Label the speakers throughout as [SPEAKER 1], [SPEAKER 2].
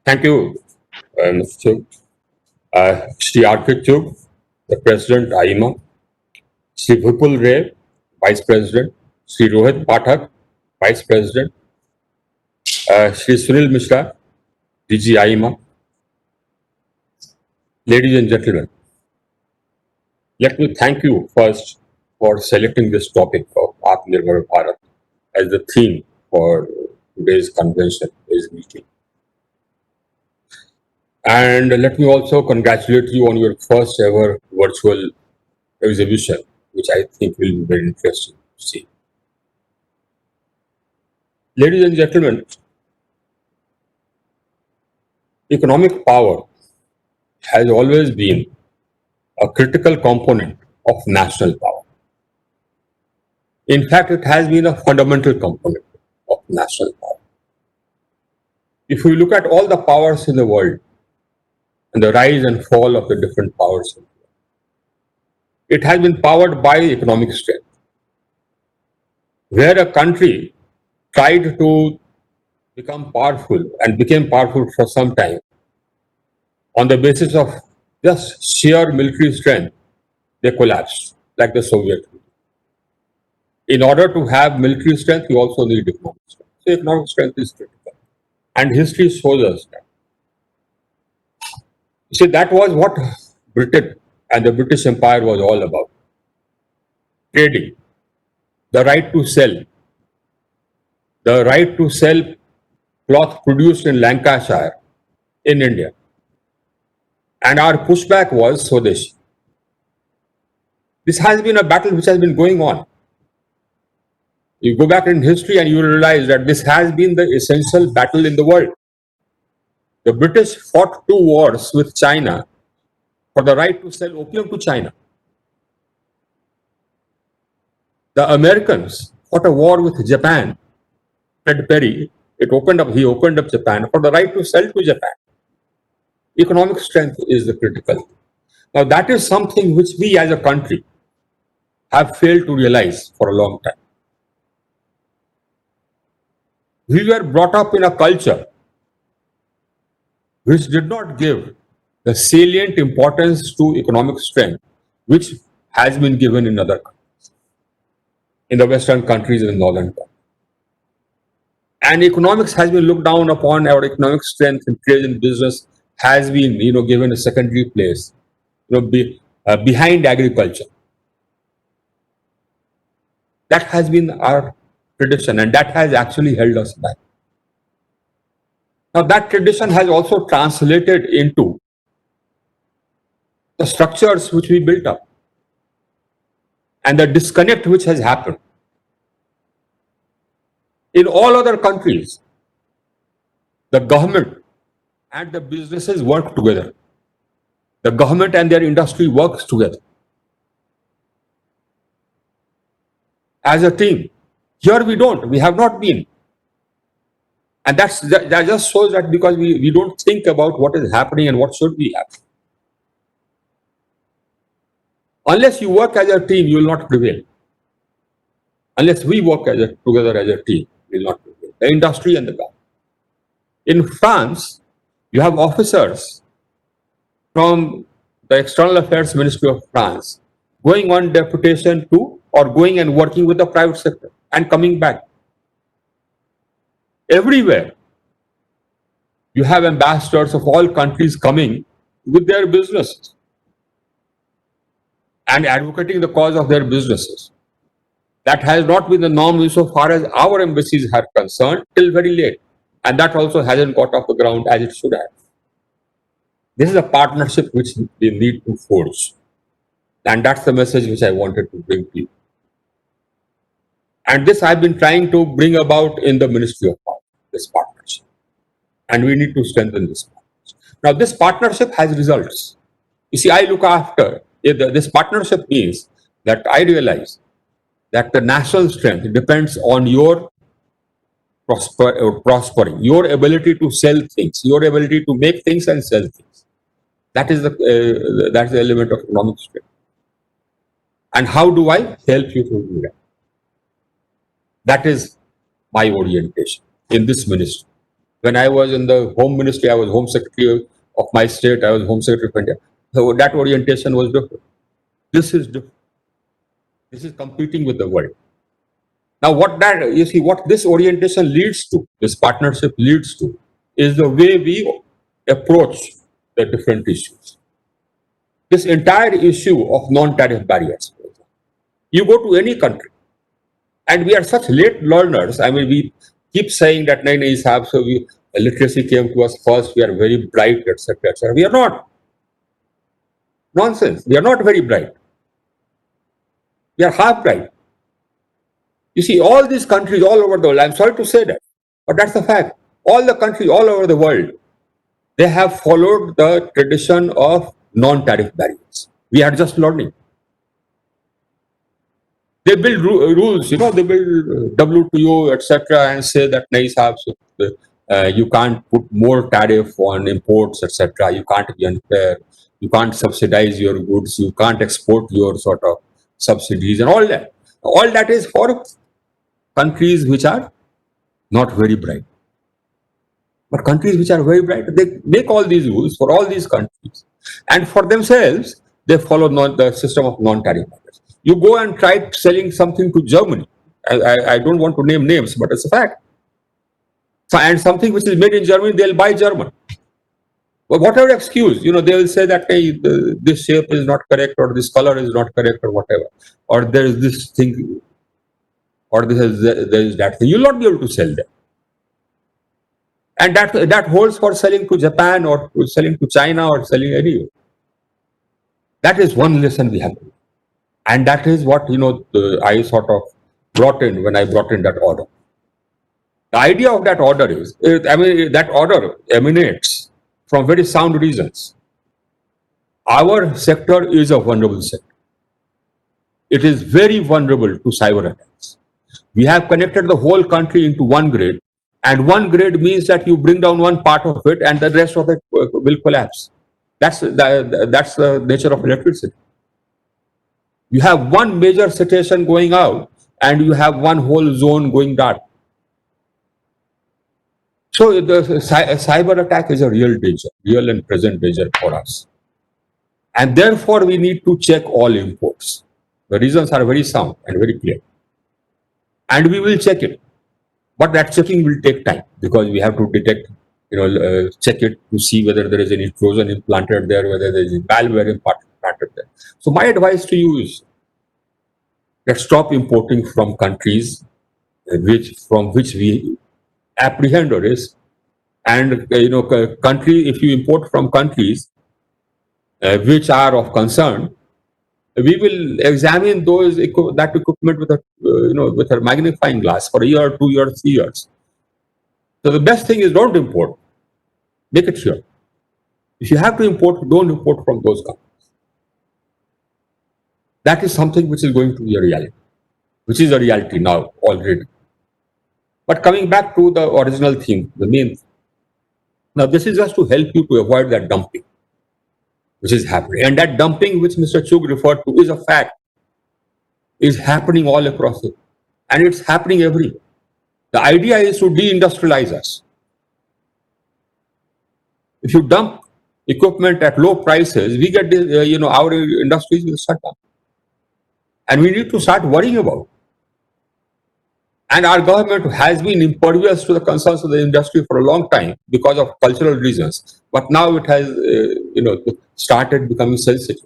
[SPEAKER 1] Thank you, Mr. Chug. Shri R.K. Chug, the President, AIMA, Shri Vipul Ray, Vice President, Shri Rohit Pathak, Vice President, Shri Sunil Mishra, DG AIMA. Ladies and gentlemen, let me thank you first for selecting this topic of Atmanirbhar Bharat as the theme for today's convention, today's meeting. And let me also congratulate you on your first ever virtual exhibition, which I think will be very interesting to see. Ladies and gentlemen, economic power has always been a critical component of national power. In fact, it has been a fundamental component of national power. If we look at all the powers in the world and the rise and fall of the different powers, it has been powered by economic strength. Where a country tried to become powerful and became powerful for some time on the basis of just sheer military strength, they collapsed, like the Soviet Union. In order to have military strength, you also need economic strength. So economic strength is critical. And history shows us that. You see, that was what Britain and the British Empire was all about. Trading, the right to sell, cloth produced in Lancashire in India. And our pushback was Swadeshi. This has been a battle which has been going on. You go back in history and you realize that this has been the essential battle in the world. The British fought 2 wars with China for the right to sell opium to China. The Americans fought a war with Japan. Fred Perry, he opened up Japan for the right to sell to Japan. Economic strength is the critical. Now that is something which we as a country have failed to realize for a long time. We were brought up in a culture which did not give the salient importance to economic strength, which has been given in other countries, in the Western countries and the Northern countries. And economics has been looked down upon. Our economic strength in trade and business has been, given a secondary place, behind agriculture. That has been our tradition, and that has actually held us back. Now, that tradition has also translated into the structures which we built up and the disconnect which has happened. In all other countries, the government and the businesses work together. The government and their industry works together as a team. Here we don't. We have not been. And that just shows that because we don't think about what is happening and what should be happening. Unless you work as a team, you will not prevail. Unless we work together as a team, we will not prevail. The industry and the government. In France, you have officers from the External Affairs Ministry of France going on deputation to or going and working with the private sector and coming back. Everywhere, you have ambassadors of all countries coming with their businesses and advocating the cause of their businesses. That has not been the norm insofar as our embassies are concerned till very late. And that also hasn't got off the ground as it should have. This is a partnership which we need to forge. And that's the message which I wanted to bring to you. And this I've been trying to bring about in the Ministry of Power, this partnership. And we need to strengthen this partnership. Now, this partnership has results. You see, I look after, this partnership means that I realize that the national strength depends on your prospering, your ability to sell things, your ability to make things and sell things. That's the element of economic strength. And how do I help you to do that? That is my orientation in this ministry. When I was in the Home Ministry, I was Home Secretary of my state, I was Home Secretary of India. So that orientation was different. This is different. This is competing with the world. Now, what this orientation leads to, this partnership leads to, is the way we approach the different issues. This entire issue of non-tariff barriers. You go to any country, and we are such late learners. I mean, we keep saying that nahi, nahi, sahab, so literacy came to us first. We are very bright, etc., etc. We are not. Nonsense. We are not very bright. We are half bright. You see, all these countries all over the world, I'm sorry to say that, but that's the fact. All the countries all over the world, they have followed the tradition of non-tariff barriers. We are just learning. They build rules, they build WTO, etc., and say that nahi sahab, you can't put more tariff on imports, etc. You can't be unfair. You can't subsidize your goods. You can't export your sort of subsidies and all that. All that is for countries which are not very bright. But countries which are very bright, they make all these rules for all these countries. And for themselves, they follow the system of non-tariff barriers. You go and try selling something to Germany. I don't want to name names, but it's a fact. So, and something which is made in Germany, they'll buy German. But whatever excuse, they will say that hey, this shape is not correct, or this color is not correct, or whatever, or there is this thing, or there is that thing. You'll not be able to sell them. And that holds for selling to Japan or selling to China or selling anywhere. That is one lesson we have to learn. And that is what, I sort of brought in when I brought in that order. The idea of that order is, that order emanates from very sound reasons. Our sector is a vulnerable sector. It is very vulnerable to cyber attacks. We have connected the whole country into one grid, and one grid means that you bring down one part of it and the rest of it will collapse. That's the nature of electricity. You have one major station going out and you have one whole zone going dark. So the cyber attack is a real danger, real and present danger for us. And therefore, we need to check all imports. The reasons are very sound and very clear. And we will check it. But that checking will take time because we have to detect, check it to see whether there is any Trojan implanted there, whether there is malware implanted there. So my advice to you is that stop importing from countries from which we apprehend a risk. And, if you import from countries which are of concern, we will examine that equipment with a magnifying glass for a year, 2 years, 3 years. So the best thing is don't import. Make it sure. If you have to import, don't import from those countries. That is something which is going to be a reality, which is a reality now already. But coming back to the original theme, the main thing. Now this is just to help you to avoid that dumping which is happening. And that dumping which Mr. Chugh referred to is a fact, is happening all across it. And it's happening everywhere. The idea is to deindustrialize us. If you dump equipment at low prices, we get our industries will shut down. And we need to start worrying about it. And our government has been impervious to the concerns of the industry for a long time because of cultural reasons. But now it has, started becoming sensitive.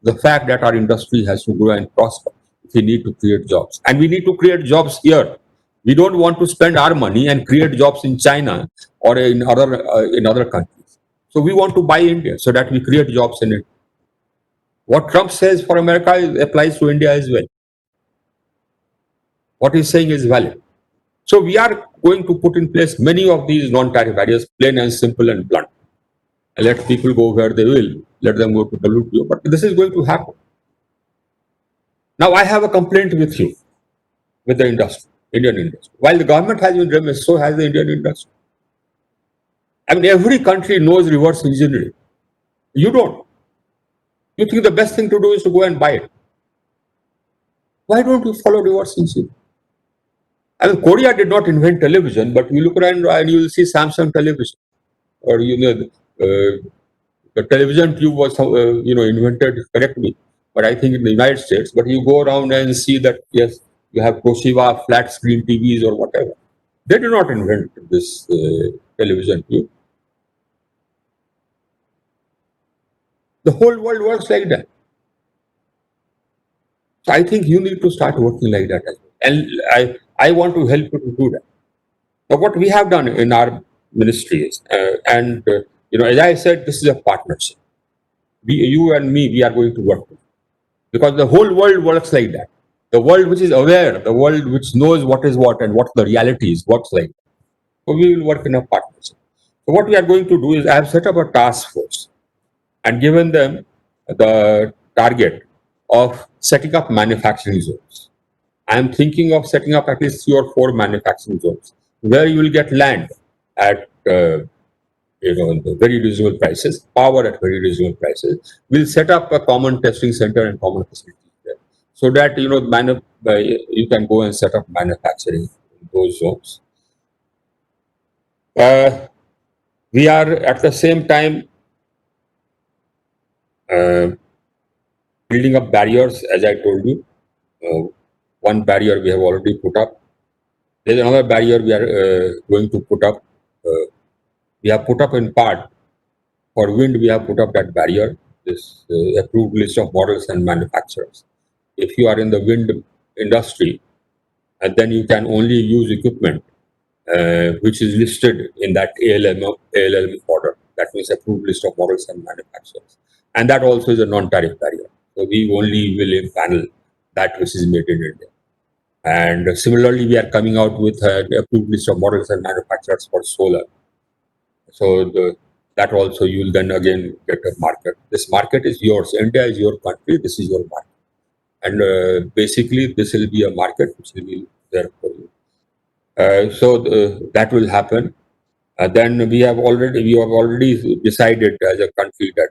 [SPEAKER 1] The fact that our industry has to grow and prosper, we need to create jobs. And we need to create jobs here. We don't want to spend our money and create jobs in China or in other countries. So we want to buy India so that we create jobs in it. What Trump says for America applies to India as well. What he's saying is valid. So we are going to put in place many of these non-tariff barriers, plain and simple and blunt. And let people go where they will. Let them go to WTO. But this is going to happen. Now I have a complaint with you, with the industry, Indian industry. While the government has been remiss, so has the Indian industry. I mean, every country knows reverse engineering. You don't. You think the best thing to do is to go and buy it. Why don't you follow reverse engineering? I mean, Korea did not invent television, but you look around and you will see Samsung television, or the television tube was invented. Correct me, but I think in the United States. But you go around and see that yes, you have Toshiba flat screen TVs or whatever. They did not invent this television tube. The whole world works like that. So I think you need to start working like that as well. And I want to help you to do that. Now, what we have done in our ministries, as I said, this is a partnership. You and me, we are going to work together. Because the whole world works like that. The world which is aware, the world which knows what is what and what the reality is, works like that. So we will work in a partnership. So what we are going to do is I have set up a task force and given them the target of setting up manufacturing zones. I am thinking of setting up at least 3 or 4 manufacturing zones where you will get land at the very reasonable prices, power at very reasonable prices. We'll set up a common testing center and common facilities there, so that you can go and set up manufacturing in those zones. Uh, we are at the same time uh, building up barriers, as I told you. One barrier we have already put up. There's another barrier we are going to put up. Uh, we have put up in part for wind. We have put up that barrier. This approved list of models and manufacturers. If you are in the wind industry, and then you can only use equipment which is listed in that ALM order. That means approved list of models and manufacturers. And that also is a non-tariff barrier. So we only will impanel that which is made in India. And similarly, we are coming out with an approved list of models and manufacturers for solar. So that also you will then again get a market. This market is yours. India is your country. This is your market. And basically, this will be a market which will be there for you. That will happen. Then we have already decided as a country that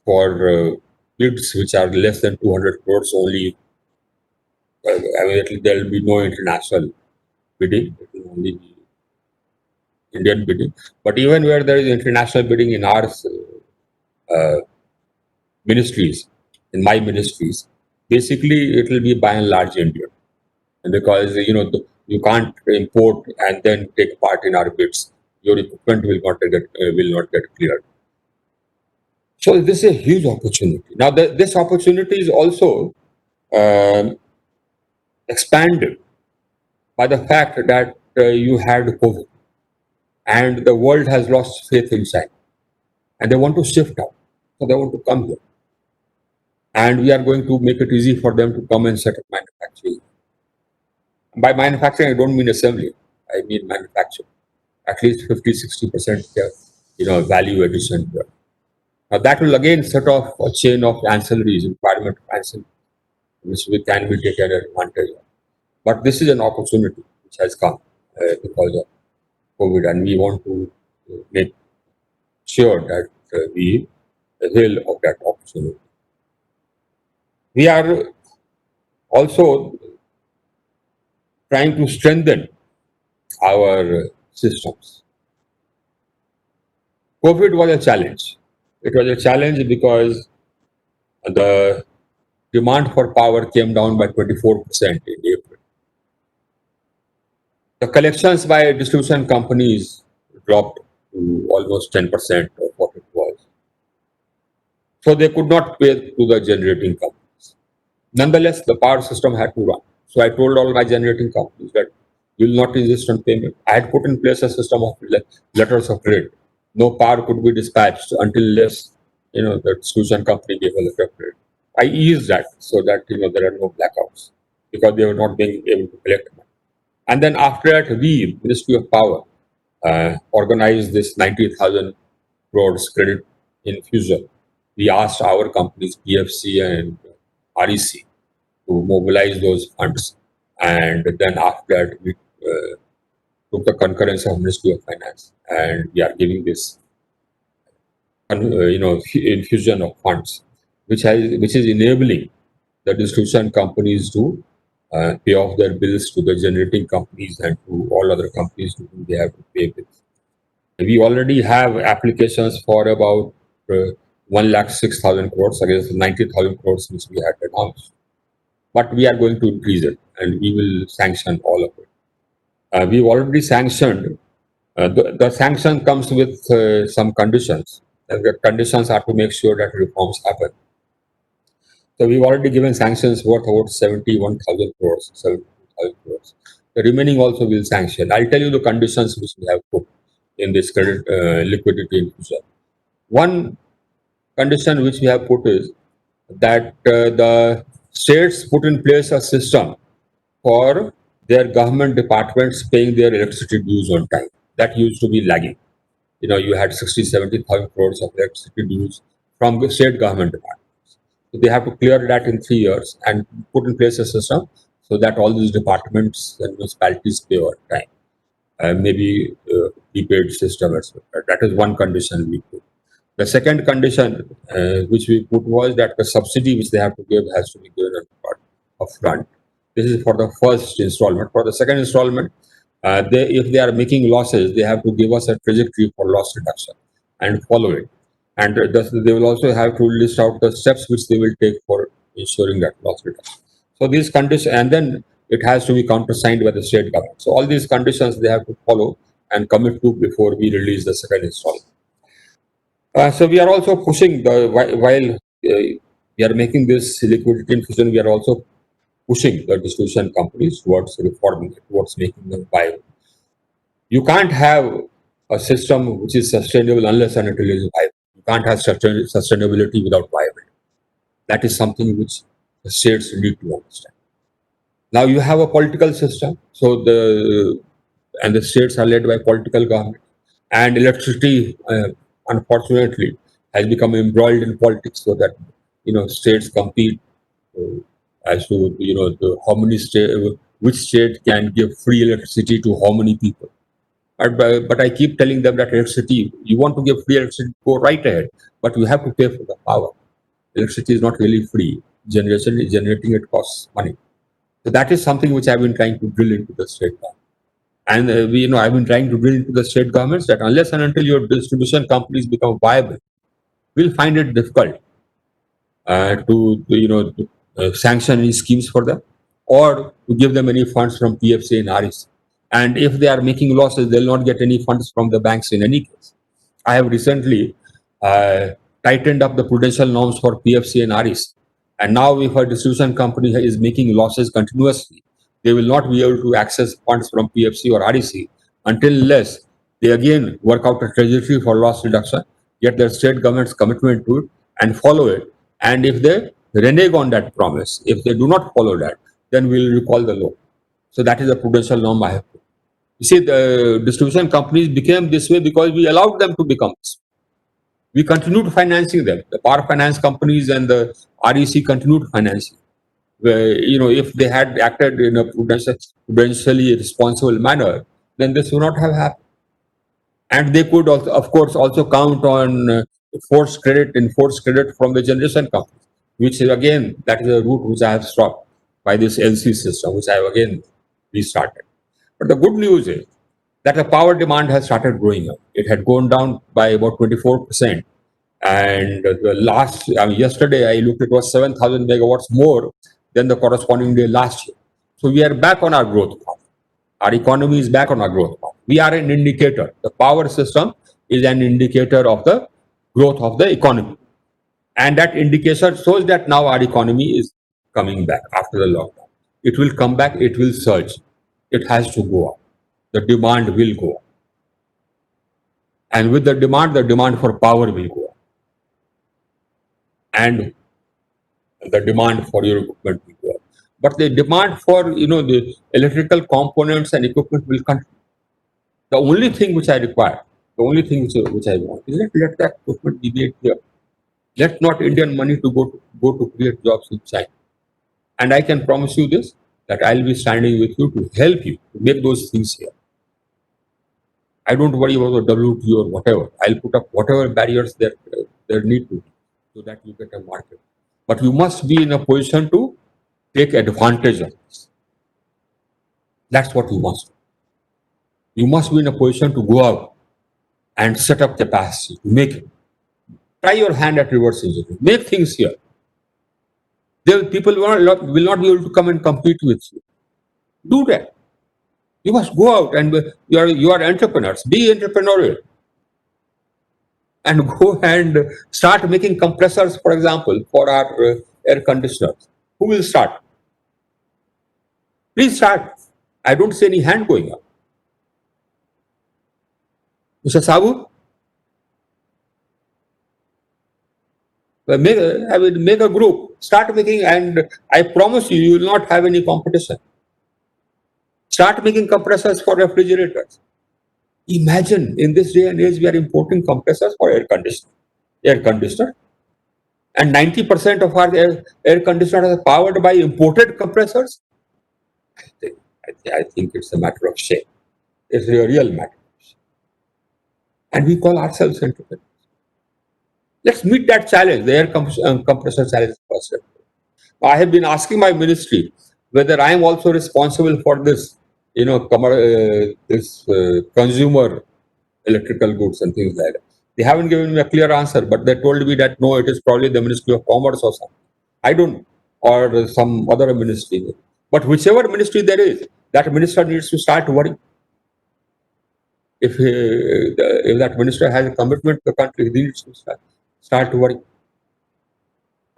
[SPEAKER 1] for bids which are less than 200 crores only, there will be no international bidding. It will only be Indian bidding. But even where there is international bidding in our uh, ministries, in my ministries, basically it will be by and large Indian. And because you can't import and then take part in our bids, your equipment will not get cleared. So this is a huge opportunity. Now this opportunity is also um expanded by the fact that you had COVID and the world has lost faith in China and they want to shift out. So they want to come here. And we are going to make it easy for them to come and set up manufacturing. By manufacturing, I don't mean assembly. I mean manufacturing. At least 50-60% value addition here. Now that will again set off a chain of ancillaries, requirement of ancillaries, which we can be taken advantage of. But this is an opportunity which has come because of COVID, and we want to make sure that we avail of that opportunity. We are also trying to strengthen our systems. COVID was a challenge. It was a challenge because the demand for power came down by 24% in April. The collections by distribution companies dropped to almost 10% of what it was. So they could not pay to the generating companies. Nonetheless, the power system had to run. So I told all my generating companies that you will not insist on payment. I had put in place a system of letters of credit. No power could be dispatched until less, the distribution company gave a letter of credit. I eased that so that there are no blackouts because they were not being able to collect money. And then after that, we, Ministry of Power, organized this 90,000 crores credit infusion. We asked our companies, PFC and REC, to mobilize those funds. And then after that, we took the concurrence of Ministry of Finance, and we are giving this, infusion of funds, which is enabling the distribution companies to pay off their bills to the generating companies and to all other companies to whom they have to pay bills. We already have applications for about 1,06,000 crores against 90,000 crores which we had announced. But we are going to increase it and we will sanction all of it. We've already sanctioned. The sanction comes with some conditions. And the conditions are to make sure that reforms happen. So we've already given sanctions worth about 71,000 crores, 72,000 crores. The remaining also will sanction. I'll tell you the conditions which we have put in this credit liquidity infusion. One condition which we have put is that the states put in place a system for their government departments paying their electricity dues on time. That used to be lagging. You had 60, 70,000 crores of electricity dues from the state government departments. So they have to clear that in 3 years and put in place a system so that all these departments and municipalities pay on time. Maybe prepaid system, etc. That is one condition we put. The second condition which we put was that the subsidy which they have to give has to be given upfront. This is for the first installment. For the second installment, if they are making losses, they have to give us a trajectory for loss reduction and follow it. And they will also have to list out the steps which they will take for ensuring that loss reduction. So these conditions, and then it has to be countersigned by the state government. So all these conditions they have to follow and commit to before we release the second installment. So we are also pushing while we are making this liquidity infusion, we are also pushing the distribution companies towards reforming it, towards making them viable. You can't have a system which is sustainable unless and until it is viable. You can't have sustainability without viability. That is something which the states need to understand. Now you have a political system, so the states are led by political government, and electricity, unfortunately, has become embroiled in politics, so that states compete uh, as to how many which state can give free electricity to how many people. But I keep telling them that electricity, you want to give free electricity, go right ahead, but you have to pay for the power. Electricity is not really free. Generating it costs money. So that is something which I've been trying to drill into the state government. And I've been trying to drill into the state governments that unless and until your distribution companies become viable, we'll find it difficult to sanction any schemes for them or to give them any funds from PFC and REC. And if they are making losses, they'll not get any funds from the banks in any case. I have recently tightened up the prudential norms for PFC and REC. And now, if a distribution company is making losses continuously, they will not be able to access funds from PFC or REC until unless they again work out a trajectory for loss reduction, get their state government's commitment to it, and follow it. And if they renege on that promise, if they do not follow that, then we'll recall the law. So that is a prudential norm I have put. You see, the distribution companies became this way because we allowed them to become this. We continued financing them. The power finance companies and the REC continued financing. If they had acted in a prudentially responsible manner, then this would not have happened. And they could also, of course, also count on enforced credit from the generation companies, which is again, that is a route which I have stopped by this LC system, which I have again restarted. But the good news is that the power demand has started growing up. It had gone down by about 24%. And yesterday I looked, it was 7,000 megawatts more than the corresponding day last year. So we are back on our growth path. Our economy is back on our growth path. We are an indicator. The power system is an indicator of the growth of the economy. And that indicator shows that now our economy is coming back after the lockdown. It will come back, it will surge. It has to go up. The demand will go up. And with the demand for power will go up. And the demand for your equipment will go up. But the demand for the electrical components and equipment will continue. The only thing which I require, the only thing which I want is let that equipment be made here. Let not Indian money to go to create jobs in China. And I can promise you this, that I'll be standing with you to help you to make those things here. I don't worry about the WTO or whatever. I'll put up whatever barriers there need to be so that you get a market. But you must be in a position to take advantage of this. That's what you must do. You must be in a position to go out and set up capacity, make it. Try your hand at reverse engineering. Make things here. People will not be able to come and compete with you. Do that. You must go out and you are entrepreneurs. Be entrepreneurial. And go and start making compressors, for example, for our air conditioners. Who will start? Please start. I don't see any hand going up. Mr. Sabu? Make a group. Start making, and I promise you, you will not have any competition. Start making compressors for refrigerators. Imagine in this day and age, we are importing compressors for air conditioner. And 90% of our air conditioners are powered by imported compressors. I think it's a matter of shame. It's a real matter of shame. And we call ourselves entrepreneurs. Let's meet that challenge, the air compressor challenge first. I have been asking my ministry whether I am also responsible for this, consumer electrical goods and things like that. They haven't given me a clear answer, but they told me that no, it is probably the Ministry of Commerce or something. I don't know, or some other ministry. But whichever ministry there is, that minister needs to start worrying. If that minister has a commitment to the country, he needs to start worrying.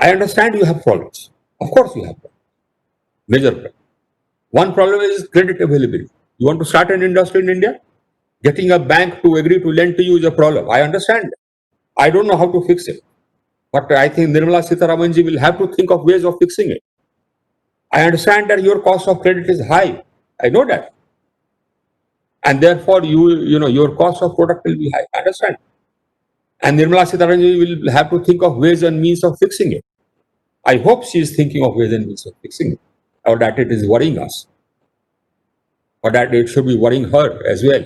[SPEAKER 1] I understand you have problems. Of course you have problems. Major problem. One problem is credit availability. You want to start an industry in India? Getting a bank to agree to lend to you is a problem. I understand. I don't know how to fix it. But I think Nirmala Sitharaman ji will have to think of ways of fixing it. I understand that your cost of credit is high. I know that. And therefore, your cost of product will be high. I understand. And Nirmala Sitharaman ji will have to think of ways and means of fixing it. I hope she is thinking of ways and means of fixing it, or that it is worrying us, or that it should be worrying her as well.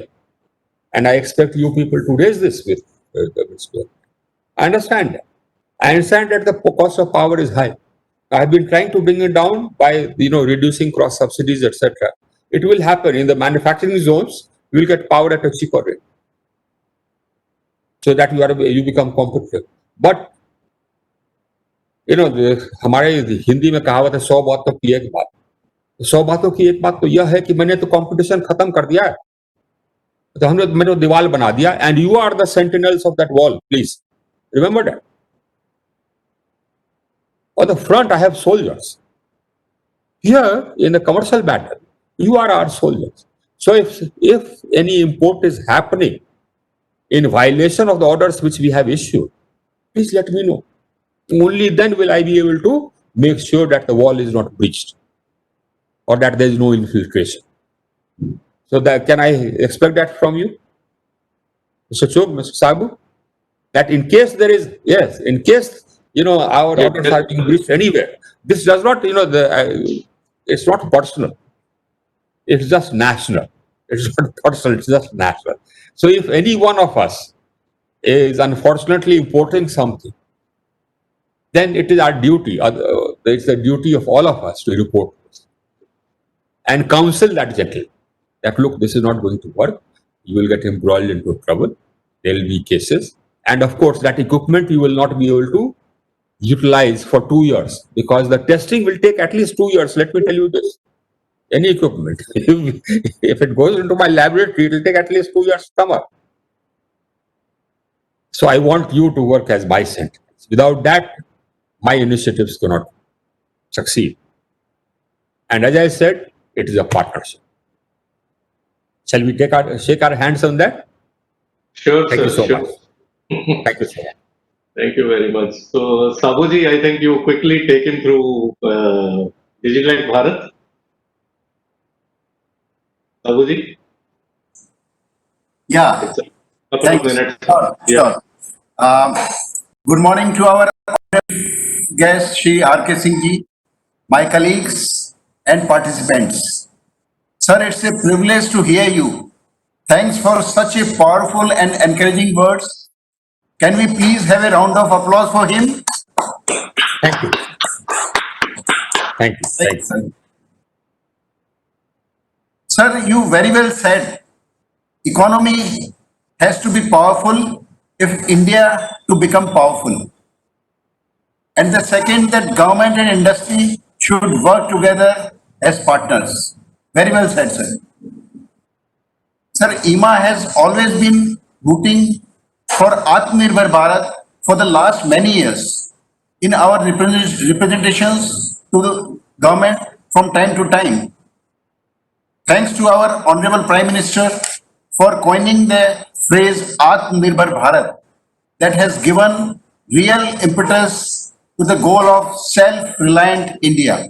[SPEAKER 1] And I expect you people to raise this with the minister. I understand that. I understand that the cost of power is high. I have been trying to bring it down by reducing cross subsidies, etc. It will happen in the manufacturing zones. You will get power at a cheaper rate, so that you become competitive. But हमारे हिंदी में कहावत है 100 बातों की एक बात. 100 बातों की एक बात तो यह है कि मैंने तो कंपटीशन खत्म कर दिया है, तो मैंने दीवार बना दिया. And you are the sentinels of that wall. Please remember that. On the front, I have soldiers. Here, in the commercial battle, you are our soldiers. So if any import is happening in violation of the orders which we have issued, please let me know. Only then will I be able to make sure that the wall is not breached, or that there is no infiltration. So can I expect that from you, Mr. Chok, Mr. Sabu? That in case there is, yes, in case our orders are being breached anywhere, this does not, it's not personal. It's just national. It's not personal. It's just national. So if any one of us is unfortunately importing something, then it is our duty. It's the duty of all of us to report this and counsel that gently. That look, this is not going to work. You will get embroiled into trouble. There will be cases, and of course, that equipment you will not be able to utilize for 2 years, because the testing will take at least 2 years. Let me tell you this. Any equipment, if it goes into my laboratory, it will take at least 2 years to come up. So I want you to work as my sentinels. Without that, my initiatives cannot succeed. And as I said, it is a partnership. Shall we shake our hands on that?
[SPEAKER 2] Sure,
[SPEAKER 1] Thank
[SPEAKER 2] sir.
[SPEAKER 1] you so
[SPEAKER 2] Sure.
[SPEAKER 1] much. Thank you so much.
[SPEAKER 2] Thank you very much. So, Sabuji, I think you quickly taken through Digilite Bharat. Sabuji?
[SPEAKER 3] Yeah.
[SPEAKER 2] It's a couple of
[SPEAKER 3] Thanks.
[SPEAKER 2] minutes.
[SPEAKER 3] Sure.
[SPEAKER 2] Yeah.
[SPEAKER 3] Sure. Good morning to our guest, Shri R.K. Singh ji, my colleagues and participants. Sir, it's a privilege to hear you. Thanks for such a powerful and encouraging words. Can we please have a round of applause for him?
[SPEAKER 1] Thank you. Thank you. Thank you.
[SPEAKER 3] Sir, you very well said, economy has to be powerful if India to become powerful. And the second, that government and industry should work together as partners. Very well said, sir. Sir, EMA has always been rooting for Atmanirbhar Bharat for the last many years in our representations to the government from time to time. Thanks to our Honorable Prime Minister for coining the phrase Atmanirbhar Bharat that has given real impetus to the goal of self-reliant India.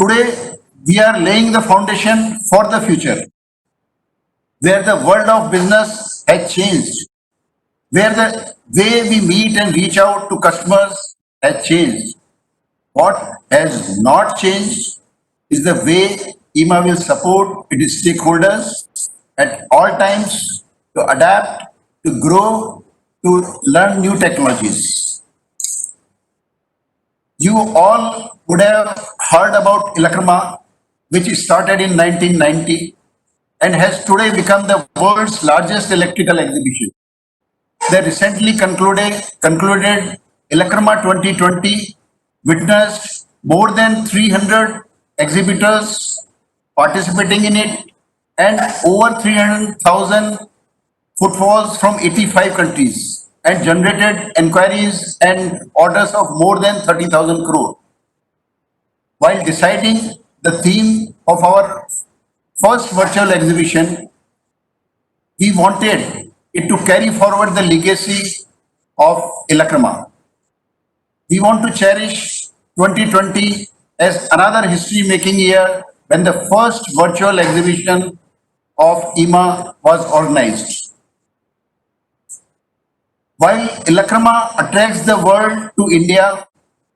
[SPEAKER 3] Today, we are laying the foundation for the future, where the world of business has changed, where the way we meet and reach out to customers has changed. What has not changed is the way EMA will support its stakeholders at all times to adapt, to grow, to learn new technologies. You all would have heard about Ilakrama, which started in 1990 and has today become the world's largest electrical exhibition. The recently concluded Ilakrama 2020 witnessed more than 300 exhibitors participating in it and over 300,000 footfalls from 85 countries and generated inquiries and orders of more than 30,000 crore. While deciding the theme of our first virtual exhibition, we wanted it to carry forward the legacy of Ilakrama. We want to cherish 2020 as another history-making year when the first virtual exhibition of EMA was organized. While Ilakrama attracts the world to India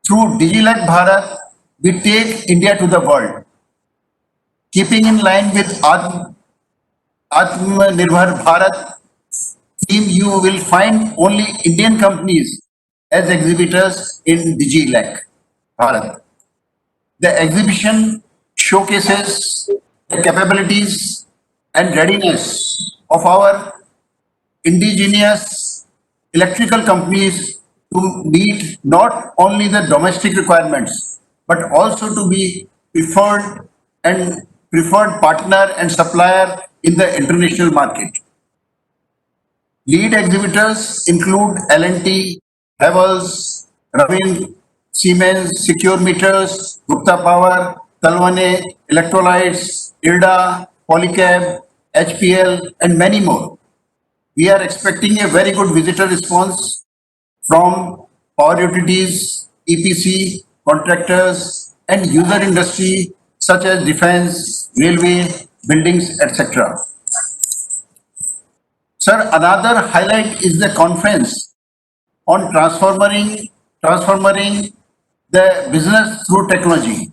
[SPEAKER 3] through DigiLec Bharat, we take India to the world. Keeping in line with Atmanirbhar Bharat theme, you will find only Indian companies as exhibitors in DigiLec Bharat. The exhibition showcases the capabilities and readiness of our indigenous electrical companies to meet not only the domestic requirements, but also to be preferred partner and supplier in the international market. Lead exhibitors include L&T, Havells, Ravin, Siemens, Secure Meters, Gupta Power, Talwane, Electrolytes, IRDA, Polycab, HPL, and many more. We are expecting a very good visitor response from power utilities, EPC, contractors, and user industry such as defense, railway, buildings, etc. Sir, another highlight is the conference on transforming the business through technology.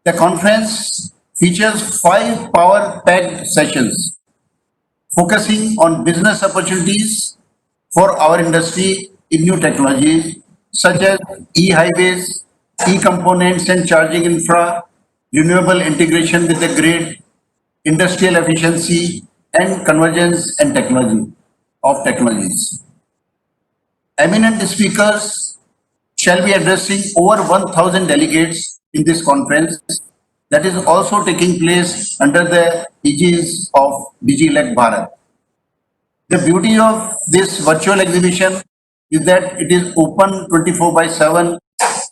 [SPEAKER 3] The conference features 5 power-packed sessions focusing on business opportunities for our industry in new technologies such as e-highways, e-components and charging infra, renewable integration with the grid, industrial efficiency and convergence and technologies. Eminent speakers shall be addressing over 1,000 delegates in this conference that is also taking place under the aegis of DigiLec Bharat. The beauty of this virtual exhibition is that it is open 24/7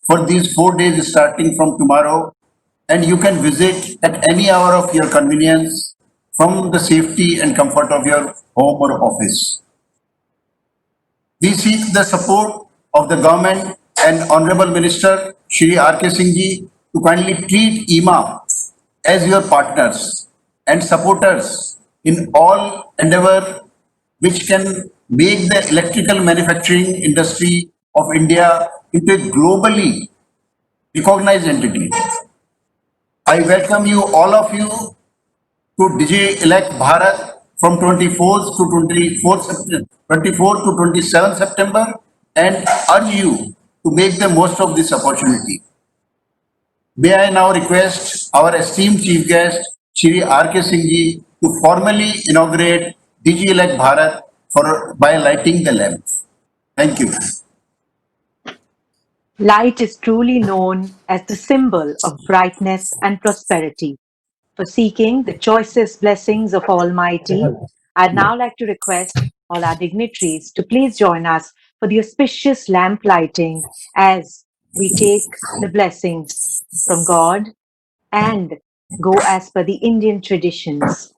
[SPEAKER 3] for these 4 days starting from tomorrow, and you can visit at any hour of your convenience from the safety and comfort of your home or office. We seek the support of the government and Honorable Minister Shri R.K. Singh Ji to kindly treat EMA as your partners and supporters in all endeavor which can make the electrical manufacturing industry of India into a globally recognized entity. I welcome you, all of you, to DigiLec Bharat from 24th to 27th September and urge you to make the most of this opportunity. May I now request our esteemed chief guest, Shri R.K. Singh ji, to formally inaugurate DigiElect Bharat by lighting the lamp. Thank you.
[SPEAKER 4] Light is truly known as the symbol of brightness and prosperity. For seeking the choicest blessings of Almighty, I'd now like to request all our dignitaries to please join us for the auspicious lamp lighting as we take the blessings from God and go as per the Indian traditions.